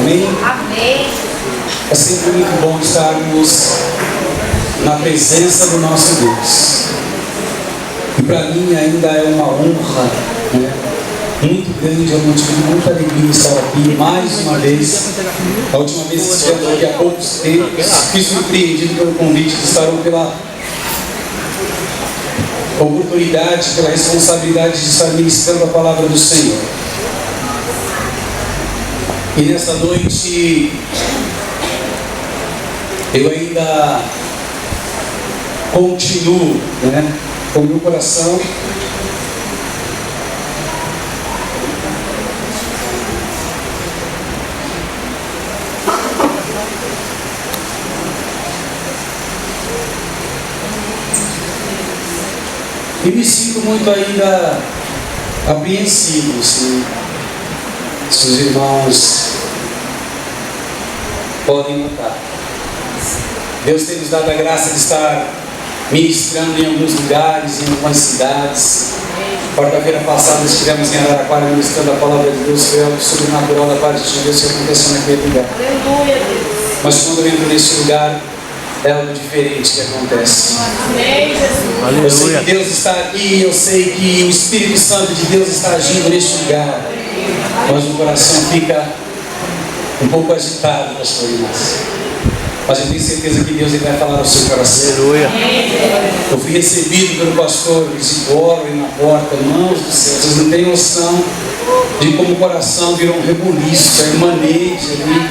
Amém? Amém. É sempre muito bom estarmos na presença do nosso Deus. E para mim ainda é uma honra, né, muito grande, eu tive muita alegria estar aqui mais uma vez. A última vez que estivemos aqui há poucos tempos, fui surpreendido pelo convite de estar pela oportunidade, pela responsabilidade de estar ministrando a palavra do Senhor. E nesta noite eu ainda continuo, né, com o meu coração e me sinto muito ainda apreensivo, se os irmãos podem notar. Deus tem nos dado a graça de estar ministrando em alguns lugares, em algumas cidades. Quarta-feira passada estivemos em Araraquara ministrando a palavra de Deus. Foi algo sobrenatural da parte de Deus que aconteceu naquele lugar. Aleluia, Deus. Mas quando eu entro nesse lugar, é algo diferente que acontece. Amém, Jesus. Eu sei que Deus está aqui, eu sei que o Espírito Santo de Deus está agindo neste lugar. Mas o coração fica um pouco agitado, pastor Inácio. Mas eu tenho certeza que Deus vai falar ao seu coração. Aleluia. Eu fui recebido pelo pastor Isidoro na porta. Irmãos do céu, vocês não têm noção de como o coração virou um rebuliço. A irmã Neide ali,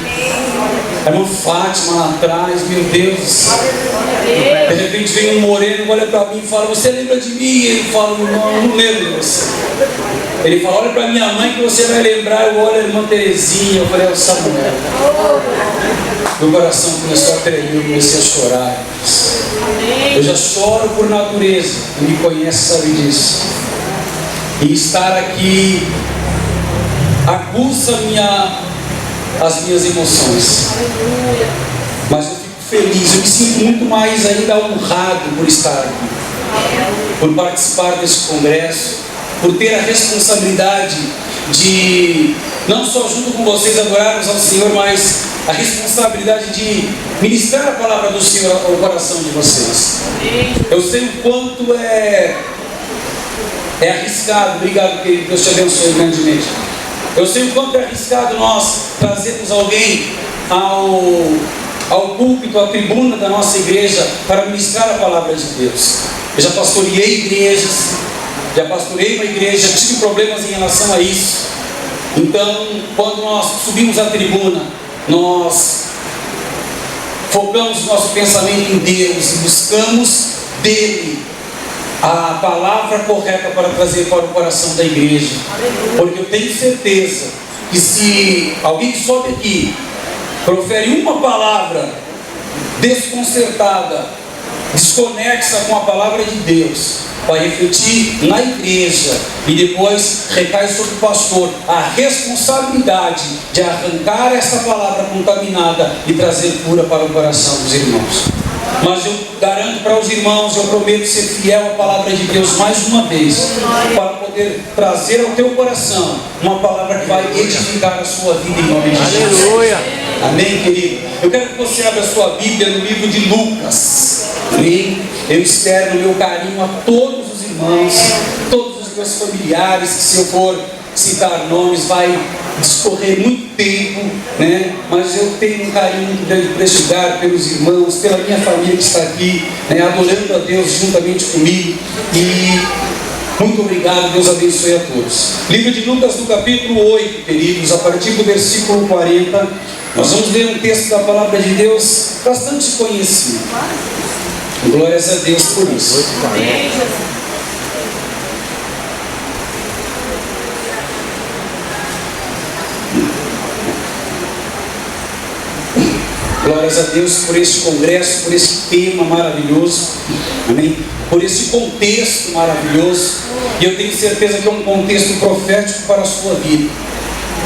a irmã Fátima lá atrás, meu Deus. De repente vem um moreno, olha para mim e fala: você lembra de mim? E ele fala: não, eu não lembro de você. Ele fala: olha para minha mãe que você vai lembrar. Eu olho a irmã Terezinha, eu falei: é o Samuel. Meu coração começou a tremer, eu comecei a chorar. Eu já choro por natureza, quem me conhece sabe disso. E estar aqui aguça as minhas emoções. Mas eu fico feliz, eu me sinto muito mais ainda honrado por estar aqui, por participar desse congresso, por ter a responsabilidade de não só junto com vocês adorarmos ao Senhor, mas a responsabilidade de ministrar a palavra do Senhor ao coração de vocês. Eu sei o quanto é arriscado. Obrigado, querido, Deus te abençoe grandemente. Eu sei o quanto é arriscado nós trazermos alguém ao púlpito, à tribuna da nossa igreja para ministrar a palavra de Deus. Eu já pastoreei igrejas, já pastorei uma igreja, tive problemas em relação a isso. Então, quando nós subimos à tribuna, nós focamos o nosso pensamento em Deus e buscamos dele a palavra correta para trazer para o coração da igreja. Porque eu tenho certeza que se alguém que sobe aqui profere uma palavra desconcertada, desconexa com a palavra de Deus, vai refletir na igreja e depois recai sobre o pastor a responsabilidade de arrancar essa palavra contaminada e trazer cura para o coração dos irmãos. Mas eu garanto para os irmãos, eu prometo ser fiel à palavra de Deus mais uma vez, para poder trazer ao teu coração uma palavra que vai edificar a sua vida em nome de Jesus. Aleluia. Amém, querido? Eu quero que você abra a sua Bíblia no livro de Lucas. Amém? Eu externo meu carinho a todos os irmãos, todos os meus familiares, que se eu for citar nomes vai discorrer muito tempo, né? Mas eu tenho um carinho muito grande por este lugar, pelos irmãos, pela minha família que está aqui, né? Adorando a Deus juntamente comigo. E muito obrigado, Deus abençoe a todos. Livro de Lucas, no capítulo 8, queridos, a partir do versículo 40, nós vamos ler um texto da palavra de Deus bastante conhecido. Glórias a Deus por isso. Glórias a Deus por este congresso, por este tema maravilhoso, amém? Por esse contexto maravilhoso, e eu tenho certeza que é um contexto profético para a sua vida,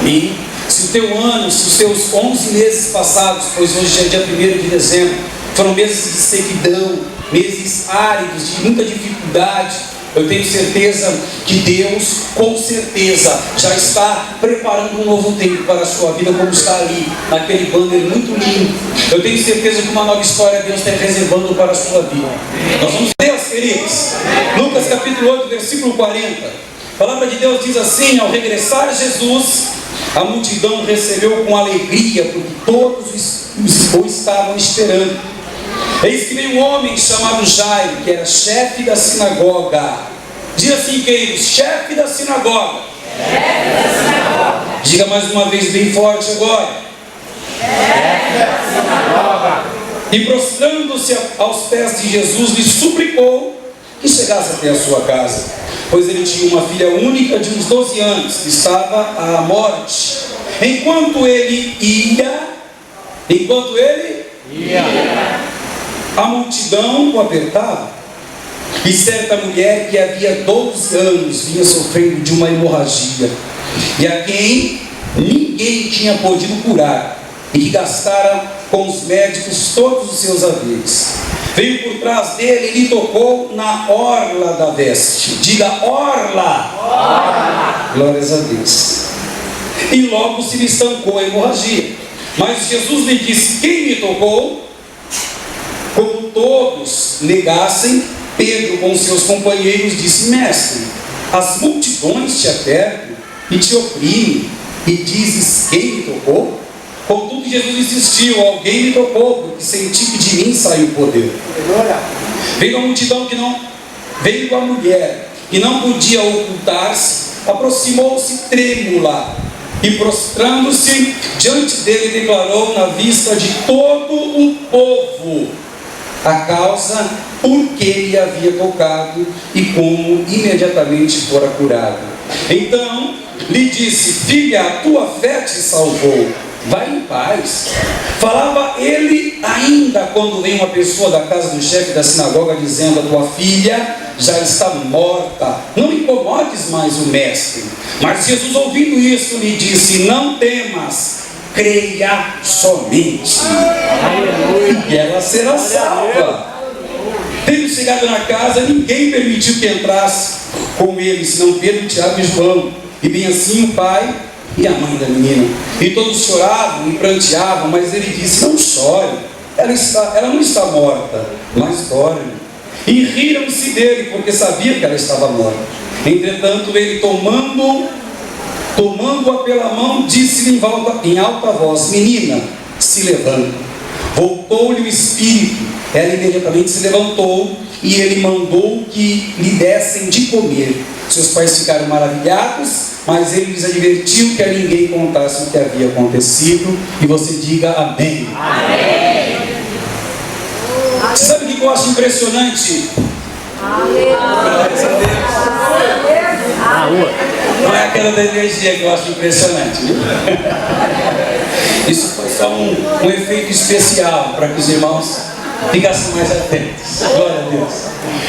amém? Se o teu ano, se os teus 11 meses passados, pois hoje é dia 1º de dezembro, foram meses de sequidão, meses áridos, de muita dificuldade, Eu tenho certeza que Deus, com certeza, já está preparando um novo tempo para a sua vida, como está ali, naquele banner muito lindo. Eu tenho certeza que uma nova história Deus está reservando para a sua vida. Nós vamos ver, queridos. Lucas capítulo 8, versículo 40. A palavra de Deus diz assim: ao regressar Jesus, a multidão recebeu com alegria, porque todos o estavam esperando. Eis que veio um homem chamado Jairo, que era chefe da sinagoga. Diga assim, queridos: chefe da sinagoga. Chefe da sinagoga. Diga mais uma vez bem forte agora. Chefe da sinagoga. E prostrando-se aos pés de Jesus, lhe suplicou que chegasse até a sua casa, pois ele tinha uma filha única de uns 12 anos, que estava à morte. Enquanto ele ia, a multidão o apertava, e certa mulher que havia 12 anos vinha sofrendo de uma hemorragia, e a quem ninguém tinha podido curar, e que gastara com os médicos todos os seus haveres. Veio por trás dele e lhe tocou na orla da veste. Diga: orla. Orla. Glórias a Deus. E logo se lhe estancou a hemorragia. Mas Jesus lhe disse: quem me tocou? Como todos negassem, Pedro com seus companheiros disse: mestre, as multidões te apertam e te oprimem, e dizes: quem me tocou? Contudo, Jesus insistiu: alguém me tocou, porque senti que de mim saiu o poder. Veio a multidão veio a mulher, que não podia ocultar-se, aproximou-se trêmula, e prostrando-se diante dele, declarou na vista de todo o povo a causa por que lhe havia tocado e como imediatamente fora curado. Então lhe disse: filha, a tua fé te salvou, vai em paz. Falava ele ainda quando veio uma pessoa da casa do chefe da sinagoga, dizendo: a tua filha já está morta, não incomodes mais o mestre. Mas Jesus, ouvindo isso, lhe disse: não temas, creia somente, e ela será salva. Tendo chegado na casa, ninguém permitiu que entrasse com ele, senão Pedro, Tiago e João, e bem assim o pai e a mãe da menina. E todos choravam e pranteavam, mas ele disse: não chore, ela não está morta, mas dorme. E riram-se dele, porque sabia que ela estava morta. Entretanto, ele tomando-a pela mão, disse-lhe em alta voz: menina, se levanta. Voltou-lhe o espírito, ela imediatamente se levantou, e ele mandou que lhe dessem de comer. Seus pais ficaram maravilhados, mas ele lhes advertiu que a ninguém contasse o que havia acontecido. E você diga amém. Amém. Você sabe o que eu acho impressionante? Não é aquela da energia que eu acho impressionante, viu? Isso foi só um efeito especial para que os irmãos ficassem mais atentos. Glória a Deus.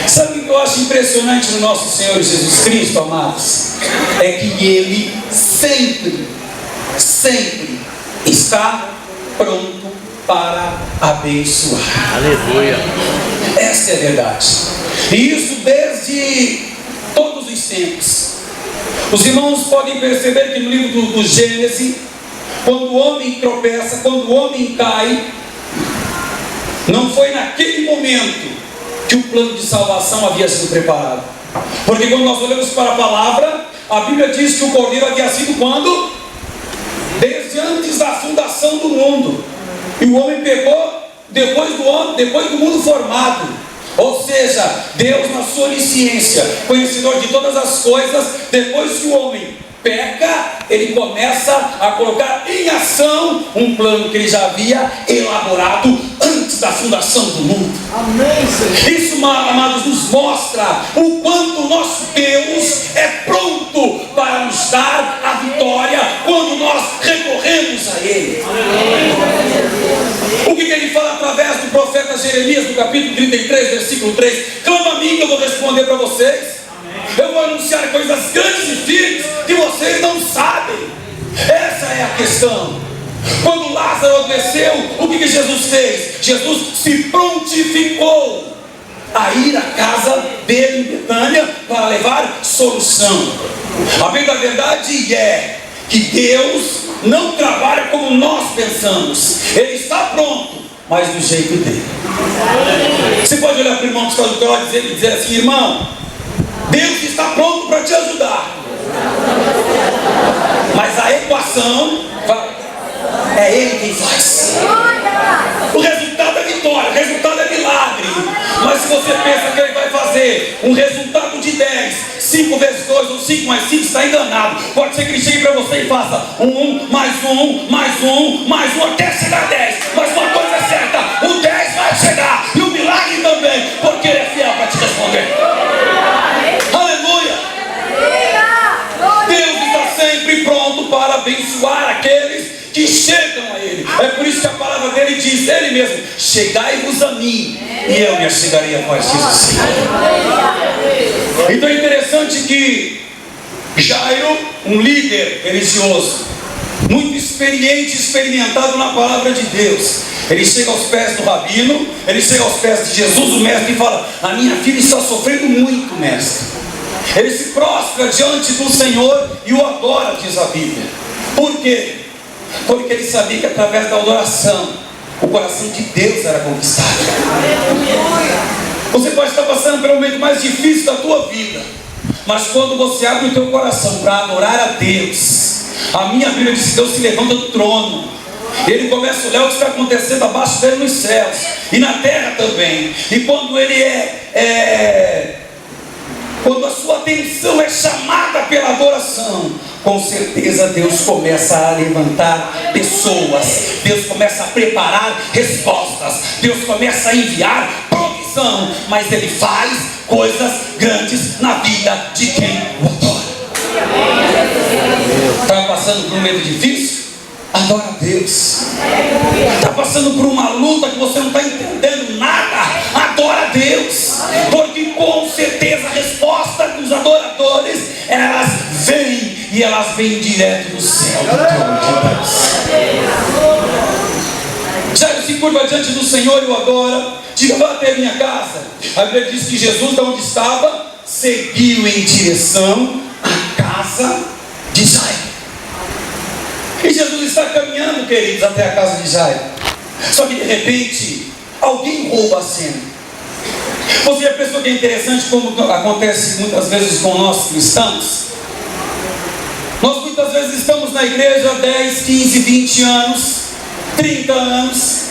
Sabe o que eu acho impressionante no nosso Senhor Jesus Cristo, amados? É que Ele sempre está pronto para abençoar. Aleluia. Essa é a verdade. E isso desde todos os tempos. Os irmãos podem perceber que no livro do Gênesis, quando o homem tropeça, quando o homem cai, não foi naquele momento que o plano de salvação havia sido preparado. Porque quando nós olhamos para a palavra, a Bíblia diz que o Cordeiro havia sido quando? Desde antes da fundação do mundo. E o homem pegou depois do mundo formado. Ou seja, Deus, na sua onisciência, conhecedor de todas as coisas, depois que o homem peca, ele começa a colocar em ação um plano que ele já havia elaborado antes da fundação do mundo. Amém, Senhor. Isso, amados, nos mostra o quanto o nosso Deus é pronto para nos dar a vitória quando nós recorremos a Ele. Amém. O que ele fala através do profeta Jeremias, no capítulo 33, versículo 3: clama a mim que eu vou responder para vocês. Eu vou anunciar coisas grandes e firmes que vocês não sabem. Essa é a questão. Quando Lázaro adoeceu, o que Jesus fez? Jesus se prontificou. a ir à casa dele em Betânia para levar solução. A bem da verdade é que Deus não trabalha como nós pensamos. Ele está pronto, mas do jeito dele. Você pode olhar para o irmão que está do teu lado e dizer assim: irmão, Deus está pronto para te ajudar, mas a equação é Ele quem faz. O resultado é vitória, o resultado é milagre. Mas se você pensa que Ele vai fazer um resultado de 10, 5 vezes 2 ou 5 mais 5, está enganado. Pode ser que Ele chegue para você e faça 1, mais 1, mais 1, mais 1, até chegar a 10. Mas uma coisa é certa: o 10 vai chegar, e o milagre também, porque Ele é fiel para te responder. Aleluia! Deus está sempre pronto para abençoar aqueles que chegam a Ele. É por isso que a palavra dele diz, Ele mesmo: chegai-vos a mim, e eu me achegarei a vós, diz assim. Então é interessante que Jairo, um líder religioso, muito experiente, experimentado na palavra de Deus, ele chega aos pés do rabino, ele chega aos pés de Jesus, o mestre, e fala: a minha filha está sofrendo muito, mestre. Ele se prostra diante do Senhor e o adora, diz a Bíblia. Por quê? Porque ele sabia que através da adoração o coração de Deus era conquistado. Você pode estar passando pelo momento mais difícil da tua vida, mas quando você abre o teu coração para adorar a Deus, a minha Bíblia diz que Deus se levanta do trono. Ele começa a olhar o que está acontecendo abaixo dele nos céus e na terra também. E quando ele quando a sua atenção é chamada pela adoração, com certeza Deus começa a levantar pessoas, Deus começa a preparar respostas, Deus começa a enviar provisão, mas Ele faz coisas grandes na vida de quem o adora. Está passando por um momento difícil? Adora a Deus. Está passando por uma luta que você não está entendendo nada? Adora a Deus, porque com certeza a resposta dos adoradores, elas vêm, e elas vêm direto do céu, do trono de Deus. Jairo se curva diante do Senhor e o adora. Diga: vá até a minha casa. A Bíblia diz que Jesus, de onde estava, seguiu em direção à casa de Jairo. E Jesus está caminhando, queridos, até a casa de Jairo. Só que de repente alguém rouba a cena. Você já pensou que é interessante como acontece muitas vezes com nós cristãos? Nós muitas vezes estamos na igreja há 10, 15, 20 anos, 30 anos.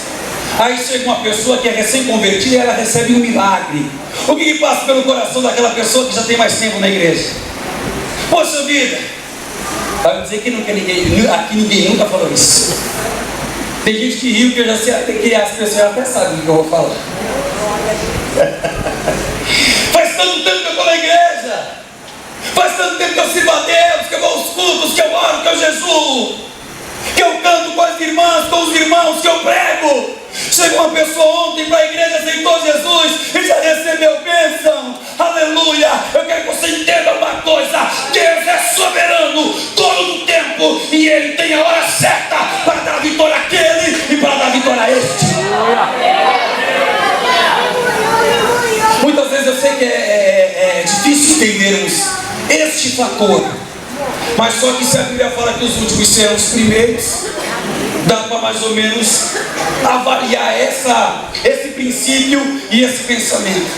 Aí chega uma pessoa que é recém-convertida e ela recebe um milagre. O que passa pelo coração daquela pessoa que já tem mais tempo na igreja? Poxa vida! Vai dizer que aqui ninguém nunca falou isso. Tem gente que riu, que eu já sei que as pessoas até sabem o que eu vou falar. Faz tanto tempo que eu estou na igreja, faz tanto tempo que eu sirvo a Deus, que eu vou aos cultos, que eu oro, que eu jejuo, que eu canto com as irmãs, com os irmãos, que eu prego. Chegou uma pessoa ontem para a igreja, aceitou Jesus e já recebeu bênção. Aleluia! Eu quero que você entenda uma coisa: Deus é soberano todo o tempo, e Ele tem a hora certa para dar vitória àquele e para dar vitória a este. Muitas vezes eu sei que é difícil entendermos este fator, mas só que se a Bíblia fala que os últimos serão os primeiros, dá para mais ou menos avaliar esse princípio e esse pensamento.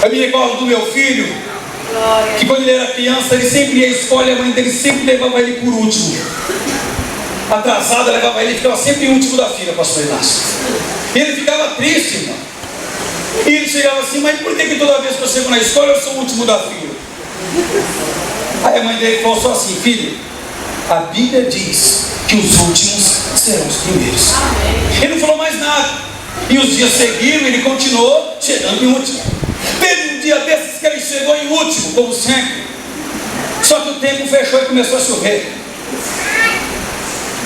Eu me recordo do meu filho, que quando ele era criança, ele sempre ia à escola e a mãe dele sempre levava ele por último. Atrasada, levava ele, ficava sempre em último da fila, pastor Inácio. E ele ficava triste, irmão. E ele chegava assim: mas por que toda vez que eu chego na escola eu sou o último da fila? Aí a mãe dele falou só assim: filho, a Bíblia diz que os últimos serão os primeiros. Ele não falou mais nada. E os dias seguiram, ele continuou chegando em último. Teve um dia desses que ele chegou em último, como sempre. Só que o tempo fechou e começou a chover.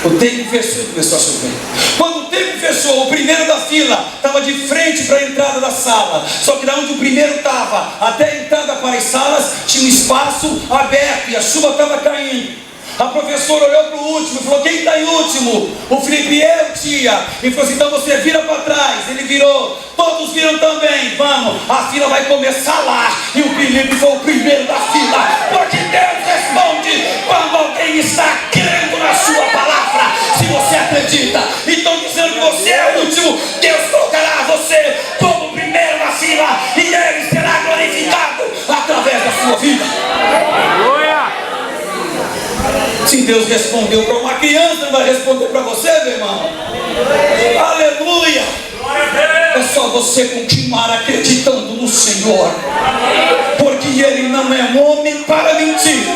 O tempo fechou e começou a chover. Quando o tempo fechou, o primeiro da fila estava de frente para a entrada da sala. Só que da onde o primeiro estava até a entrada para as salas tinha um espaço aberto e a chuva estava caindo. A professora olhou para o último e falou: quem está em último? O Felipe, eu, tia. E falou assim: então você vira para trás. Ele virou, todos viram também. Vamos, a fila vai começar lá. E o Felipe foi o primeiro da fila, porque Deus responde quando alguém está crendo na sua palavra. Se você acredita e estão dizendo que você é o último, Deus colocará você como o primeiro na fila, e Ele será glorificado através da sua vida. Se Deus respondeu para uma criança, não vai responder para você, meu irmão? Aleluia! É só você continuar acreditando no Senhor, porque Ele não é homem para mentir,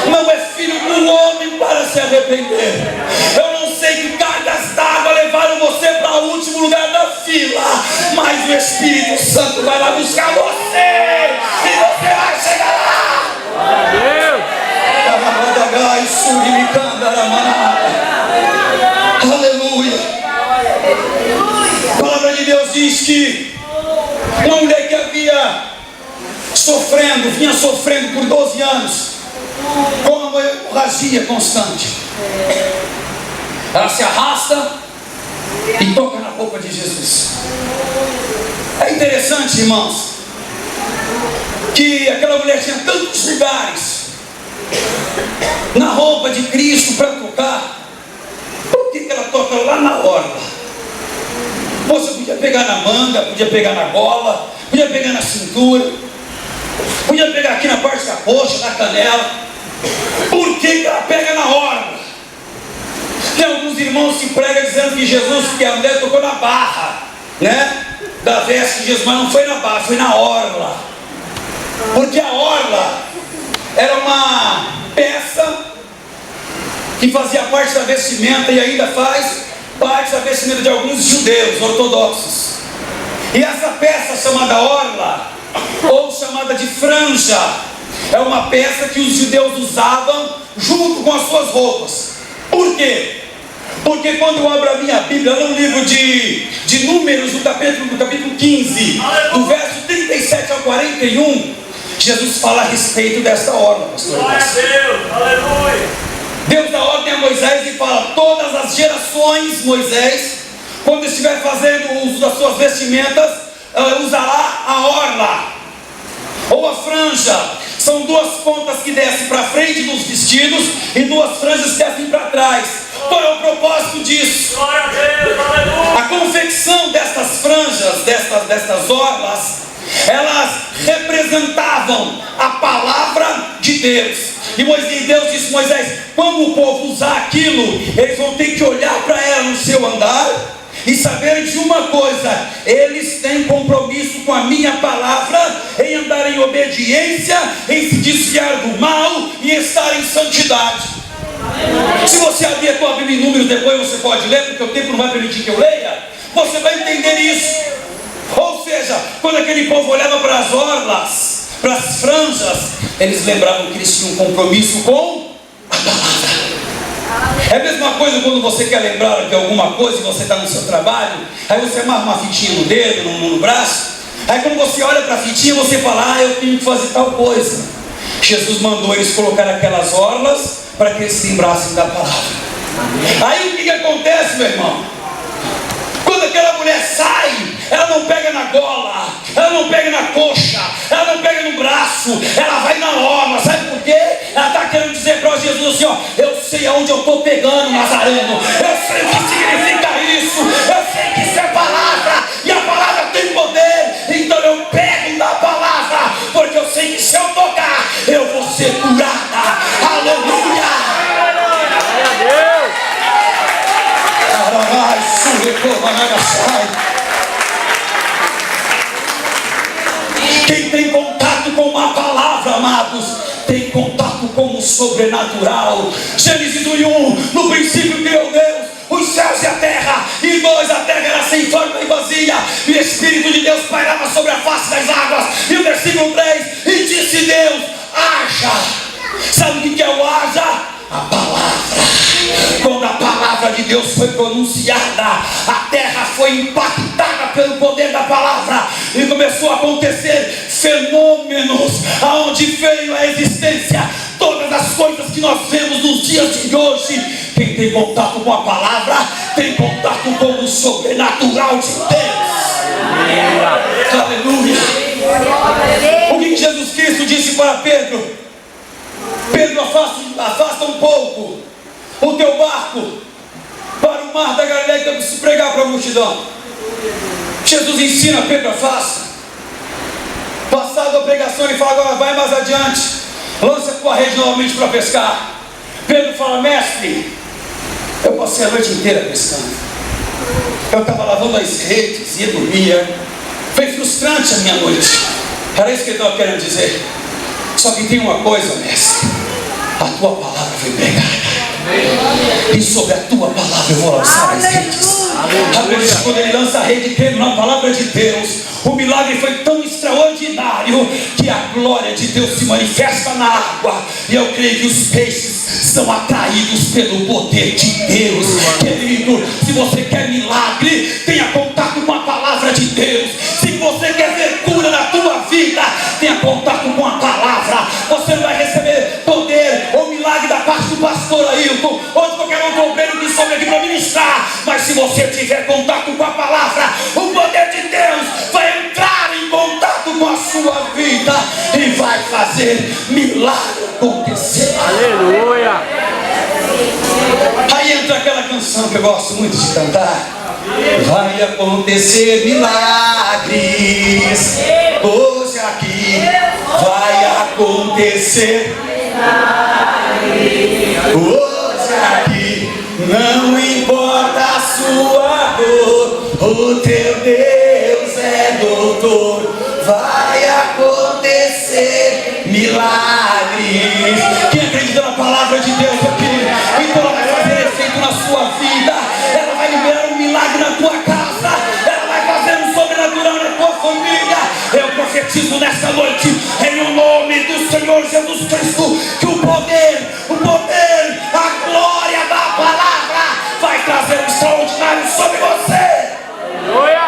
não é filho do homem para se arrepender. Eu não sei que cargas d'água levaram você para o último lugar da fila, mas o Espírito Santo vai lá buscar você e você vai chegar lá. Aleluia. A palavra de Deus diz que uma mulher que vinha sofrendo por 12 anos com uma hemorragia constante, ela se arrasta e toca na roupa de Jesus. É interessante, irmãos, que aquela mulher tinha tantos lugares na roupa de Cristo para tocar. Por que ela toca lá na orla? Você podia pegar na manga, podia pegar na gola, podia pegar na cintura, podia pegar aqui na parte da coxa, na canela. Por que ela pega na orla? Tem alguns irmãos que pregam dizendo que Jesus, que a mulher tocou na barra, né, da veste de Jesus, mas não foi na barra, foi na orla. Porque a orla era uma peça que fazia parte da vestimenta e ainda faz parte da vestimenta de alguns judeus ortodoxos. E essa peça chamada orla, ou chamada de franja, é uma peça que os judeus usavam junto com as suas roupas. Por quê? Porque quando eu abro a minha Bíblia, no livro de Números, no capítulo 15, do verso 37 ao 41, Jesus fala a respeito dessa orla, pastor. Glória a Deus, aleluia. Deus dá ordem a Moisés e fala: todas as gerações, Moisés, quando estiver fazendo uso das suas vestimentas, usará a orla ou a franja. São duas pontas que descem para frente dos vestidos e duas franjas que descem para trás. Qual é o propósito disso? Glória a Deus, aleluia. A confecção destas franjas, destas orlas, elas representavam a palavra de Deus. E Deus disse: Moisés, quando o povo usar aquilo, eles vão ter que olhar para ela no seu andar e saber de uma coisa: eles têm compromisso com a minha palavra em andar em obediência, em se desviar do mal e estar em santidade. Se você abrir a tua Bíblia em Números, depois você pode ler, porque o tempo não vai permitir que eu leia. Você vai entender isso. Ou seja, quando aquele povo olhava para as orlas, para as franjas, eles lembravam que eles tinham um compromisso com a palavra. É a mesma coisa quando você quer lembrar de alguma coisa e você está no seu trabalho, aí você amarra uma fitinha no dedo, no braço, aí quando você olha para a fitinha, você fala: eu tenho que fazer tal coisa. Jesus mandou eles colocar aquelas orlas para que eles se lembrassem da palavra. Aí o que acontece, meu irmão? Quando aquela mulher sai, ela não pega na gola, ela não pega na coxa, ela não pega no braço, ela vai na orla. Sabe por quê? Ela está querendo dizer para Jesus assim: eu sei aonde eu estou pegando, Nazareno, eu sei o que significa isso, eu sei que isso é palavra, e a palavra tem poder, então eu pego na palavra, porque eu sei que se eu tocar, eu vou ser curada. Aleluia! Quem tem contato com uma palavra, amados, tem contato com o sobrenatural. Gênesis 1:1, no princípio criou Deus os céus e a terra, e 2, a terra era sem forma e vazia, e o Espírito de Deus pairava sobre a face das águas. E o versículo 3, e disse Deus: haja. Sabe o que é o haja? A palavra. Quando a palavra de Deus foi pronunciada, a terra foi impactada pelo poder da palavra e começou a acontecer fenômenos, aonde veio a existência Todas as coisas que nós vemos nos dias de hoje, quem tem contato com a palavra, tem contato com o sobrenatural de Deus. Aleluia. O que Jesus Cristo disse para Pedro? Pedro, afasta um pouco o teu barco para o mar da Galileia, que eu preciso pregar para a multidão. Jesus ensina Pedro, afasta. Passado a pregação, ele fala: agora vai mais adiante, lança a tua rede novamente para pescar. Pedro fala: mestre, eu passei a noite inteira pescando, eu estava lavando as redes, ia dormir, foi frustrante a minha noite. Era isso que ele estava querendo dizer. Só que tem uma coisa, mestre, a tua palavra foi pregada, e sobre a tua palavra eu vou lançar as redes. Quando ele lança a rede dele na palavra de Deus, o milagre foi tão extraordinário que a glória de Deus se manifesta na água. E eu creio que os peixes são atraídos pelo poder de Deus. Querido, se você quer milagre, tenha contato com a palavra de Deus. Se você quer ver cura na tua vida, tenha contato com a palavra. Você não vai receber poder ou milagre da parte do pastor Ailton ou de qualquer outro obreiro que sobe aqui para ministrar. Mas se você tiver contato com a palavra, o poder de Deus vai entrar em contato com a sua vida e vai fazer milagre acontecer. Aleluia! Aí entra aquela canção que eu gosto muito de cantar: vai acontecer milagres hoje aqui, vai acontecer milagres hoje aqui, não importa a sua dor, o teu Deus é doutor, vai acontecer milagres. Quem acredita na palavra de Deus aqui? Então ela vai fazer efeito na sua vida, ela vai liberar um milagre na tua casa, ela vai fazer um sobrenatural na tua família. Eu profetizo nesta noite, em o nome do Senhor Jesus Cristo, que o poder, a glória da palavra vai trazer um extraordinário sobre você. Aleluia!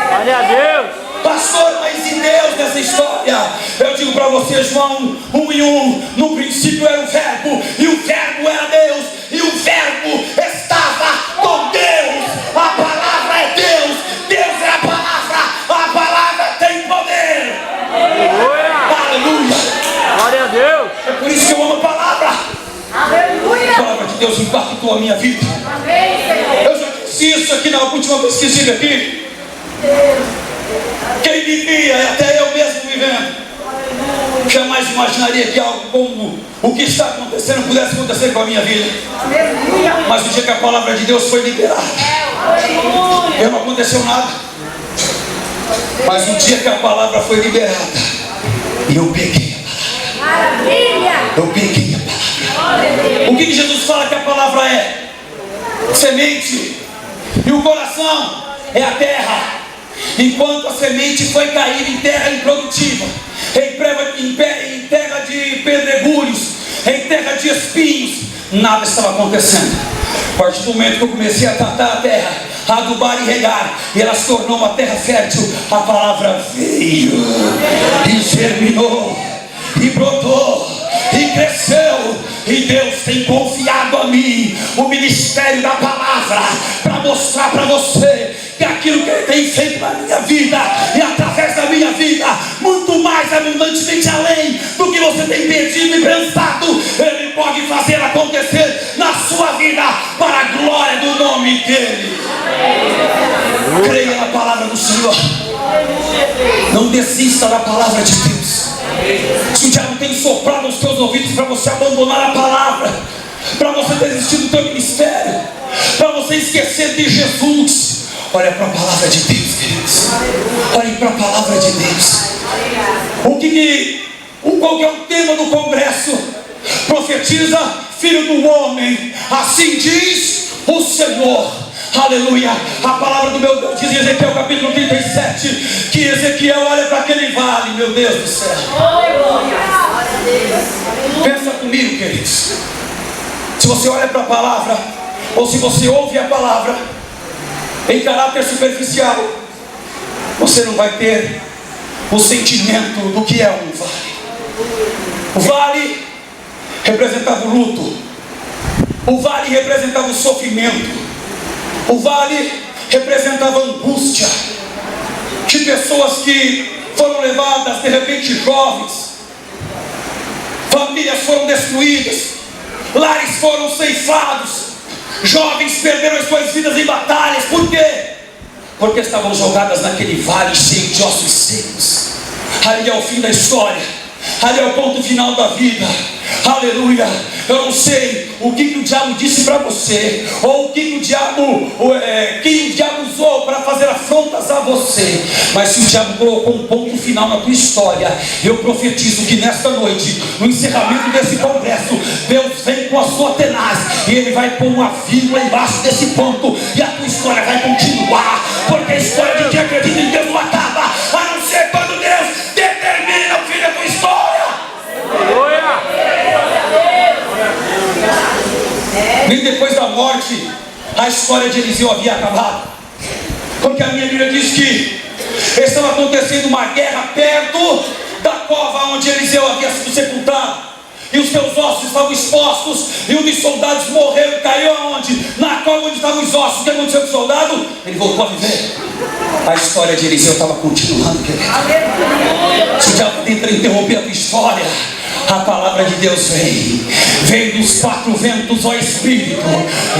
Glória a Deus! Pastor, mas e Deus nessa história? Eu digo para você, João 1:1, no princípio era o verbo, e o verbo era Deus, e o verbo estava com Deus. A palavra é Deus, Deus é a palavra tem poder. Aleluia! Aleluia! Glória a Deus! É por isso que eu amo a palavra. Aleluia! A palavra de Deus impactou a minha vida. Amém, Senhor. Eu já disse isso aqui na última vez que estive aqui. Quem vivia, e até eu mesmo vivendo, jamais imaginaria que algo como o que está acontecendo pudesse acontecer com a minha vida. Mas no dia que a palavra de Deus foi liberada, não aconteceu nada. Mas no dia que a palavra foi liberada, e eu peguei a palavra. Maravilha! Eu peguei a palavra. O que Jesus fala que a palavra é? Semente. E o coração é a terra. Enquanto a semente foi cair em terra improdutiva, em terra de pedregulhos, em terra de espinhos, nada estava acontecendo. A partir do momento que eu comecei a tratar a terra, a adubar e regar, e ela se tornou uma terra fértil, a palavra veio e germinou e brotou e cresceu. E Deus tem confiado a mim o ministério da palavra para mostrar para você que aquilo que Ele tem feito na minha vida e através da minha vida, muito mais abundantemente além do que você tem pedido e pensado, Ele pode fazer acontecer na sua vida para a glória do nome dEle. Creia na palavra do Senhor. Não desista da palavra de Deus. Se o diabo tem soprado nos teus ouvidos para você abandonar a palavra, para você desistir do teu ministério, para você esquecer de Jesus, olha para a palavra de Deus, queridos. Olhem para a palavra de Deus. Qual que é o tema do congresso? Profetiza, filho do homem, assim diz o Senhor. Aleluia. A palavra do meu Deus diz em Ezequiel capítulo 37 que Ezequiel olha para aquele vale, meu Deus do céu. Pensa comigo, queridos. Se você olha para a palavra, ou se você ouve a palavra em caráter superficial, você não vai ter o sentimento do que é um vale. O vale representava o luto, o vale representava o sofrimento, o vale representava a angústia de pessoas que foram levadas, de repente jovens, famílias foram destruídas, lares foram ceifados, jovens perderam as suas vidas em batalhas. Por quê? Porque estavam jogadas naquele vale cheio de ossos secos. Ali é o fim da história, ali é o ponto final da vida. Aleluia. Eu não sei o que o diabo disse para você, ou quem o diabo usou para fazer afrontas a você, mas se o diabo colocou um ponto final na tua história, eu profetizo que nesta noite, no encerramento desse congresso, Deus vem com a sua tenaz e Ele vai pôr uma vírgula embaixo desse ponto, e a tua história vai continuar, porque a história de quem acredita em Deus não acaba, a não ser quando Deus determina o fim da tua história. Nem depois da morte a história de Eliseu havia acabado, porque a minha Bíblia diz que estava acontecendo uma guerra perto da cova onde Eliseu havia sido sepultado, e os seus ossos estavam expostos, e um dos soldados morreu e caiu aonde? Na cova onde estavam os ossos. O que aconteceu com o soldado? Ele voltou a viver. A história de Eliseu estava continuando, querido. Se o diabo tenta interromper a tua história, a palavra de Deus vem dos quatro ventos, ó Espírito,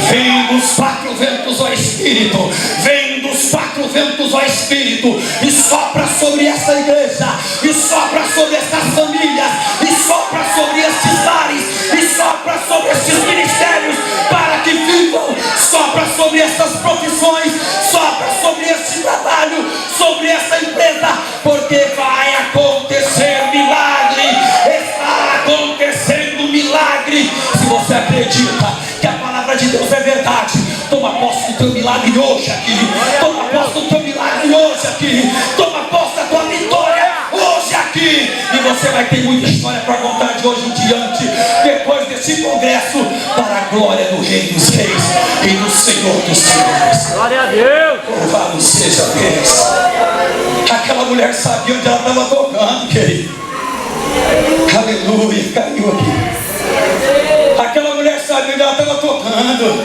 vem dos quatro ventos, ó Espírito, vem dos quatro ventos, ó Espírito, e sopra sobre essa igreja, e sopra sobre essas famílias, e sopra sobre estes lares, e sopra sobre estes ministérios, para que vivam, sopra sobre essas profissões, sopra sobre este trabalho, sobre essa empresa, porque vai acontecer milagre. Está acontecendo milagre. Se você acredita que a palavra de Deus é verdade, toma posse do teu milagre hoje aqui, toma posse do teu milagre hoje aqui, toma posse da tua vitória hoje aqui, e você vai ter muita história para contar de hoje em diante, depois desse congresso, para a glória do Rei dos Reis e do Senhor dos Senhores. Glória a Deus. Louvado seja Deus. Aquela mulher sabia onde ela estava tocando, querido. Aleluia, caiu aqui. Aquela mulher sabia onde ela estava tocando.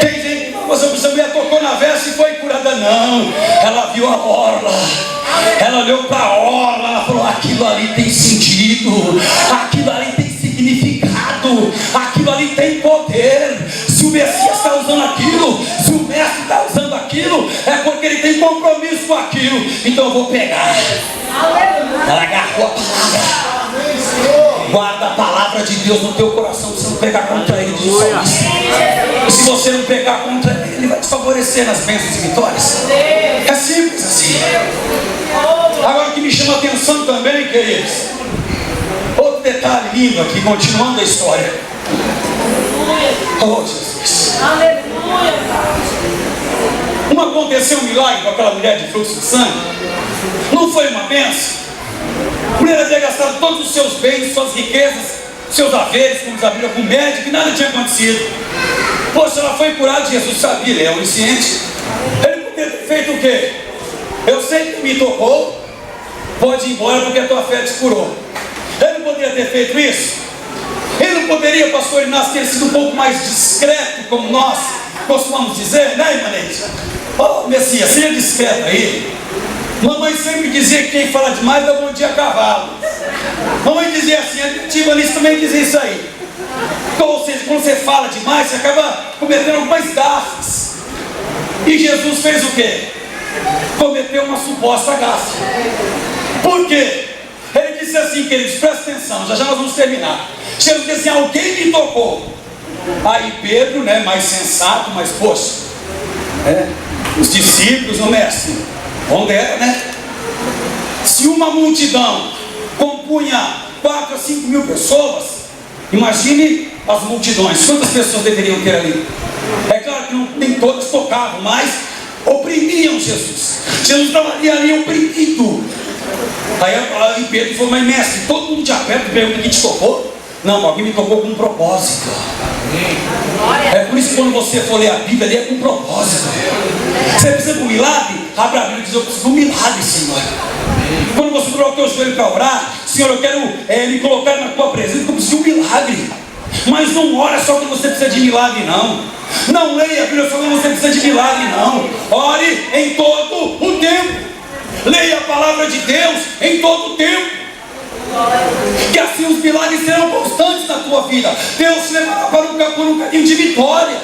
Tem gente que você mulher tocou na veste e foi curada. Não, ela viu a orla, ela olhou para a orla, ela falou: aquilo ali tem sentido, aquilo ali tem significado, aquilo ali tem poder. Se o Messias está usando aquilo, se o Mestre está usando aquilo, é porque ele tem compromisso com aquilo. Então eu vou pegar. Ela agarrou a palavra. Guarda a palavra de Deus no teu coração, para você não pegar contra ele, diz o salmista. E se você não pegar contra ele, ele vai te favorecer nas bênçãos e vitórias. É simples assim. Agora o que me chama a atenção também, queridos, outro detalhe lindo aqui, continuando a história. Oh Jesus. Não aconteceu um milagre com aquela mulher de fluxo de sangue? Não foi uma bênção? A mulher havia gastado todos os seus bens, suas riquezas, seus haveres, como diz a Bíblia, com médico, e nada tinha acontecido. Poxa, ela foi curada, Jesus sabia, ele é onisciente. Ele poderia ter feito o quê? Eu sei que me tocou, pode ir embora porque a tua fé te curou. Ele não poderia ter feito isso? Ele não poderia, pastor Inácio, ter sido um pouco mais discreto, como nós costumamos dizer, né, irmã Neide? Oh, Messias, seja discreto aí. Mamãe sempre dizia que quem fala demais dá bom dia a cavalo. Mamãe dizia assim, a tia Alice também dizia isso aí. Então, ou seja, quando você fala demais, você acaba cometendo algumas gafes. E Jesus fez o quê? Cometeu uma suposta gafe. Por quê? Ele disse assim, queridos, presta atenção, já nós vamos terminar. Jesus disse assim, alguém me tocou. Aí Pedro, né, mais sensato, mas poxa, os discípulos, o mestre, onde era, né? Se uma multidão compunha 4 a 5 mil pessoas, imagine as multidões, quantas pessoas deveriam ter ali? É claro que nem todas tocavam, mas oprimiam Jesus. Jesus estava ali oprimido. Aí Pedro falou, mas mestre, todo mundo de perto pergunta quem te tocou? Não, alguém me tocou com um propósito. É por isso que quando você for ler a Bíblia, ali é com um propósito. Você precisa de um milagre? abre a Bíblia e diz: eu preciso de um milagre, Senhor. Quando você coloca o teu joelho para orar: Senhor, eu quero me colocar na tua presença, eu preciso de um milagre. Mas não ora só quando você precisa de milagre, não. Não leia a Bíblia só quando você precisa de milagre, não. Ore em todo o tempo. Leia a palavra de Deus em todo o tempo, que assim os milagres serão constantes na tua vida. Deus te levará por um caminho de vitória.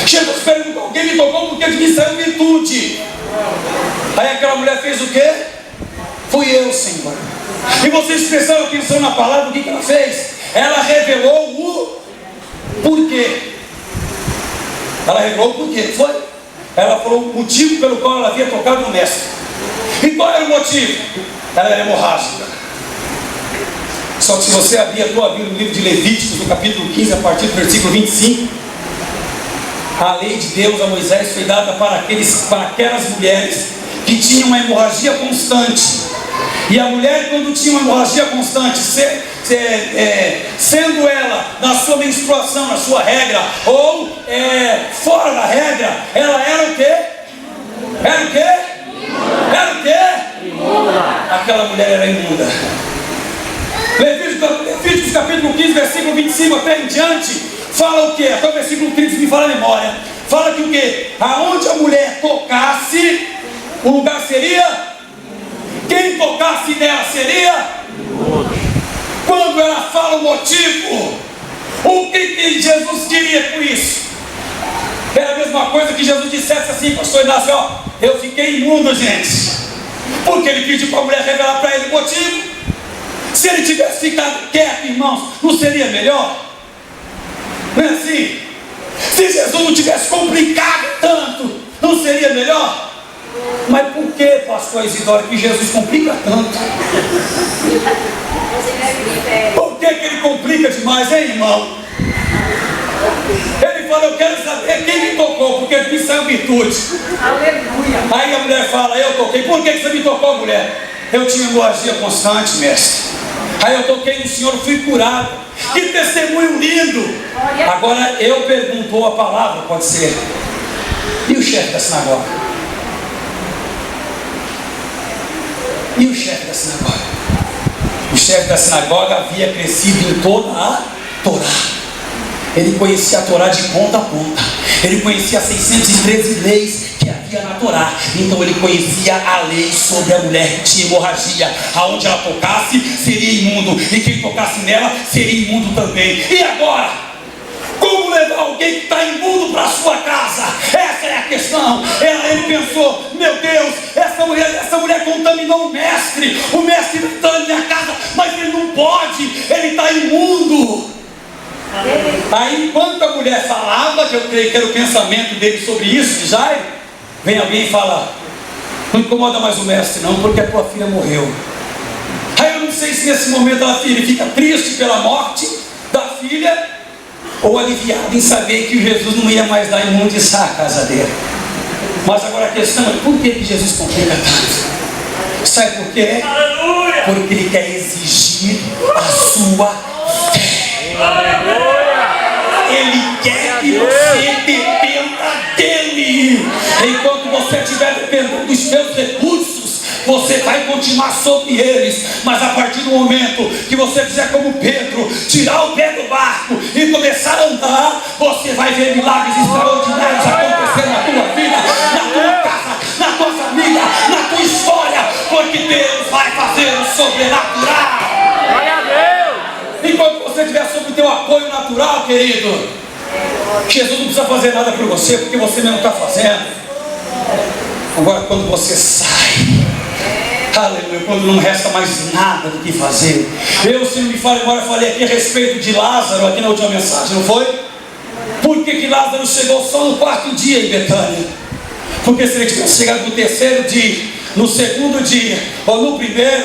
Jesus perguntou: alguém me tocou porque de mim saiu virtude. Aí aquela mulher fez o quê? Fui eu, Senhor. E vocês prestaram atenção na palavra, o que ela fez? Ela revelou o porquê. Ela revelou o porquê, foi? Ela falou o motivo pelo qual ela havia tocado no mestre. E qual era o motivo? Ela era hemorrágica. Só que se você abrir a tua Bíblia no livro de Levíticos, no capítulo 15, a partir do versículo 25, a lei de Deus a Moisés foi dada para aquelas mulheres que tinham uma hemorragia constante. E a mulher, quando tinha uma hemorragia constante, sendo ela na sua menstruação, na sua regra, ou fora da regra, ela era o quê? Era o quê? Era o quê? Imunda. Aquela mulher era imunda. Levíticos capítulo 15, versículo 25 até em diante, fala o quê? Até o versículo 30 me fala a memória. Fala que o quê? Aonde a mulher tocasse, o lugar seria... Quem tocasse nela seria? Quando ela fala o motivo, o que Jesus queria com isso? Era a mesma coisa que Jesus dissesse assim: pastor Inácio, ó, eu fiquei imundo, gente. Porque ele pediu para a mulher revelar para ele o motivo. Se ele tivesse ficado quieto, irmãos, não seria melhor? Não é assim? Se Jesus não tivesse complicado tanto, não seria melhor? Mas por que, pastor Isidoro, que Jesus complica tanto? Por que ele complica demais, hein, irmão? Ele fala: eu quero saber quem me tocou, porque de mim saiu virtude. Aleluia. Aí a mulher fala: eu toquei. Por que você me tocou, mulher? Eu tinha hemorragia constante, mestre. Aí eu toquei no Senhor, fui curado. Que testemunho lindo. Agora eu perguntou a palavra, pode ser. E o chefe da sinagoga? E o chefe da sinagoga? O chefe da sinagoga havia crescido em toda a Torá. Ele conhecia a Torá de ponta a ponta. Ele conhecia as 613 leis que havia na Torá. Então ele conhecia a lei sobre a mulher que tinha hemorragia. Aonde ela tocasse seria imundo, e quem tocasse nela seria imundo também. E agora? Como levar alguém que está imundo para a sua casa? Essa é a questão. Ele pensou: meu Deus, essa mulher contaminou o mestre. O mestre está na minha casa, mas ele não pode, ele está imundo. Aí enquanto a mulher falava, que eu creio que era o pensamento dele sobre isso, de Jairo, vem alguém e fala: não incomoda mais o mestre não, porque a tua filha morreu. Aí eu não sei se nesse momento ele fica triste pela morte da filha, ou aliviado em saber que Jesus não ia mais dar imundizar a casa dele. Mas agora a questão é: por que Jesus complica tanto? Sabe por quê? Aleluia. Porque ele quer exigir a sua fé. Aleluia. Ele quer que você dependa dele. Enquanto você estiver dependendo dos seus recursos, você vai continuar sobre eles. Mas a partir do momento que você fizer como Pedro, tirar o pé do barco e começar a andar, você vai ver milagres extraordinários acontecer na tua vida, na tua casa, na tua família, na tua história, porque Deus vai fazer o sobrenatural. Glória a Deus. Enquanto você estiver sob o teu apoio natural, querido, Jesus não precisa fazer nada por você, porque você mesmo está fazendo. Agora, quando você sai, aleluia, quando não resta mais nada do que fazer. Se não me falha agora, eu falei aqui a respeito de Lázaro, aqui na última mensagem, não foi? Por que Lázaro chegou só no 4º dia em Betânia? Porque se ele tivesse chegado no 3º dia, no 2º dia, ou no 1º,